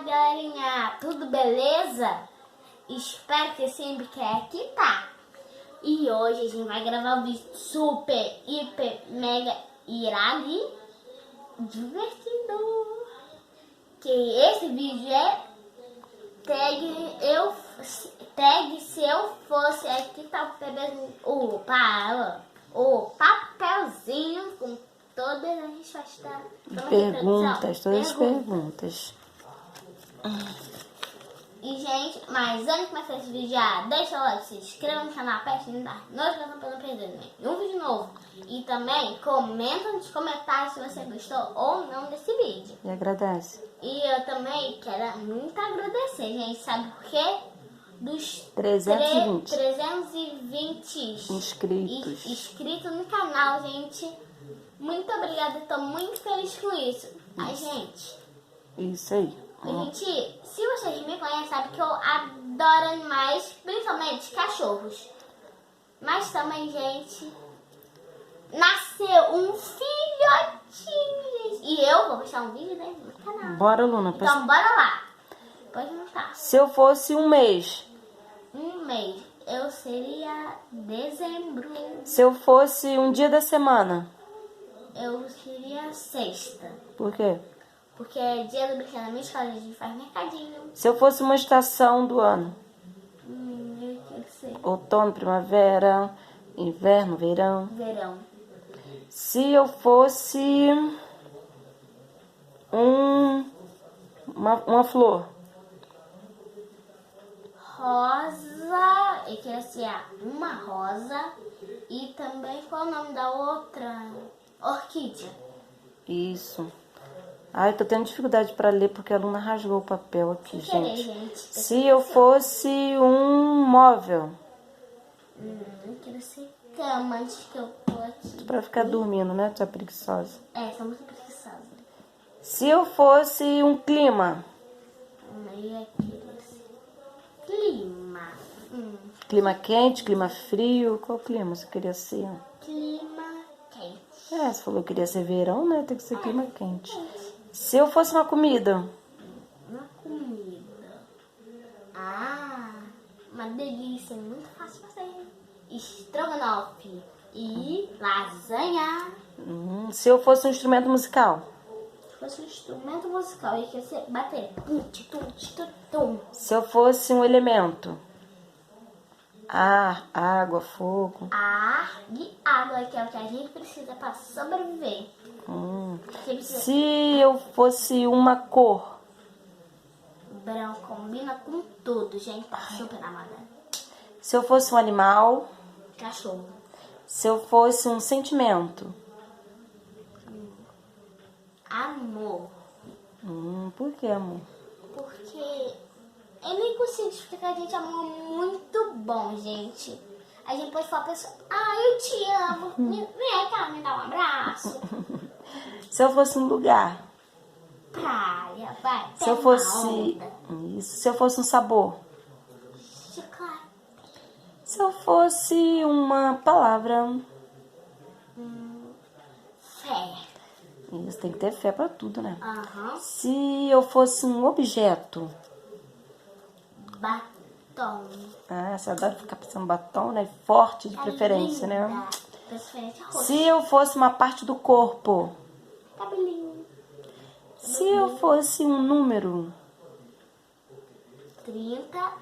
galerinha, tudo beleza? Espero que sempre que tá. E hoje a gente vai gravar um vídeo super, hiper, mega irado e divertido. Que esse vídeo é tag se eu fosse, aqui tá o papelzinho com todas as respostas. Todas as perguntas. E, gente, mas antes de começar esse vídeo, já deixa o like, se inscreva no canal, aperte o sininho da notificação para não perder nenhum vídeo novo. E também comenta nos comentários se você gostou ou não desse vídeo. E agradece. E eu também quero muito agradecer, gente. Sabe por quê? Dos 320 inscritos no canal, gente. Muito obrigada, estou muito feliz com isso. A gente. Isso aí. Gente, se vocês me conhecem, sabe que eu adoro animais, principalmente cachorros. Mas também, gente, nasceu um filhotinho, gente. E eu vou postar um vídeo dele no canal. Bora, Luna. Então, bora lá. Pode montar. Se eu fosse um mês. Um mês, eu seria dezembro. Se eu fosse um dia da semana. Eu seria sexta. Por quê? Porque é dia do brinquedo na minha escola, a gente faz mercadinho. Se eu fosse uma estação do ano. Eu quero ser. Outono, primavera, inverno, verão. Verão. Se eu fosse uma flor. Rosa. Eu queria ser uma rosa. E também, qual é o nome da outra? Orquídea. Isso. Ai, tô tendo dificuldade para ler porque a Luna rasgou o papel aqui, gente. Se eu fosse um móvel. Eu quero ser cama antes que eu tô aqui. Pra ficar dormindo, né? Tu é preguiçosa. É, sou muito preguiçosa. Se eu fosse um clima. Eu ia querer ser clima. Clima quente, clima frio. Qual clima você queria ser? Clima quente. É, você falou que queria ser verão, né? Tem que ser clima quente. Se eu fosse uma comida. Uma comida. Uma delícia. Muito fácil de fazer. Estrogonofe e lasanha. Se eu fosse um instrumento musical. Se fosse um instrumento musical, eu queria ser bater. Tum. Se eu fosse um elemento. Ar, água, fogo. Ar e água, que é o que a gente precisa para sobreviver. Se eu fosse uma cor. Branco combina com tudo, gente. Tá super na moda. Se eu fosse um animal. Cachorro. Se eu fosse um sentimento. Amor. Por que amor? Porque eu nem consigo explicar, gente. Amor é muito bom, gente. A gente pode falar pra pessoa, eu te amo. Vem cá, me dá um abraço. Se eu fosse um lugar. Praia, vai. Se eu fosse. Isso. Se eu fosse um sabor. Chocolate. Se eu fosse uma palavra. Fé. Isso, tem que ter fé pra tudo, né? Se eu fosse um objeto. Batom. Você adora ficar pensando batom, né? Forte de preferência, linda. né? Preferência roxa. Se eu fosse uma parte do corpo. Cabelinho. Se eu fosse um número. 30.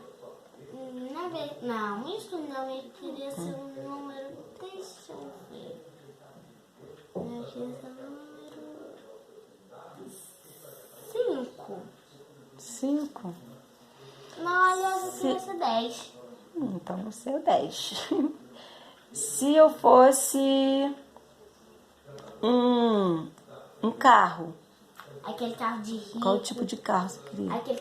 Não, isso não. Eu queria ser um número. Deixa eu ver. Eu queria ser um número 5. 5? Não, aliás, eu queria ser 10. Então você é o 10. Se eu fosse um carro. Aquele carro de rico. Qual tipo de carro você queria? Aquele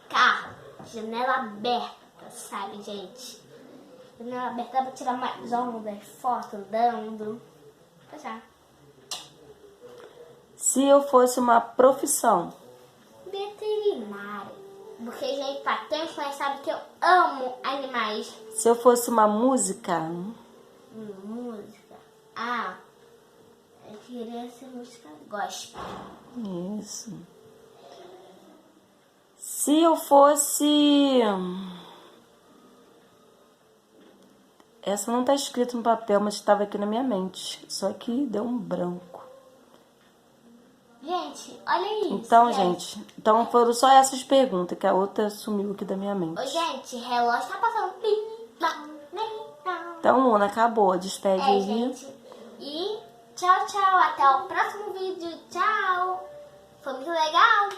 carro, janela aberta, sabe, gente? Janela aberta dá pra tirar mais ondas, foto andando. Já. Se eu fosse uma profissão. Veterinário. Porque, gente, pra quem me conhece sabe que eu amo animais. Se eu fosse uma música. Música. Eu queria ser música gospel. Isso. Se eu fosse... Essa não tá escrita no papel, mas estava aqui na minha mente. Só que deu um branco. Gente, olha isso. Então, gente, então foram só essas perguntas, que a outra sumiu aqui da minha mente. Ô, gente, relógio tá passando. Então, Luna, acabou. Despede aí. Gente. E tchau, tchau. Até o próximo vídeo. Tchau. Foi muito legal.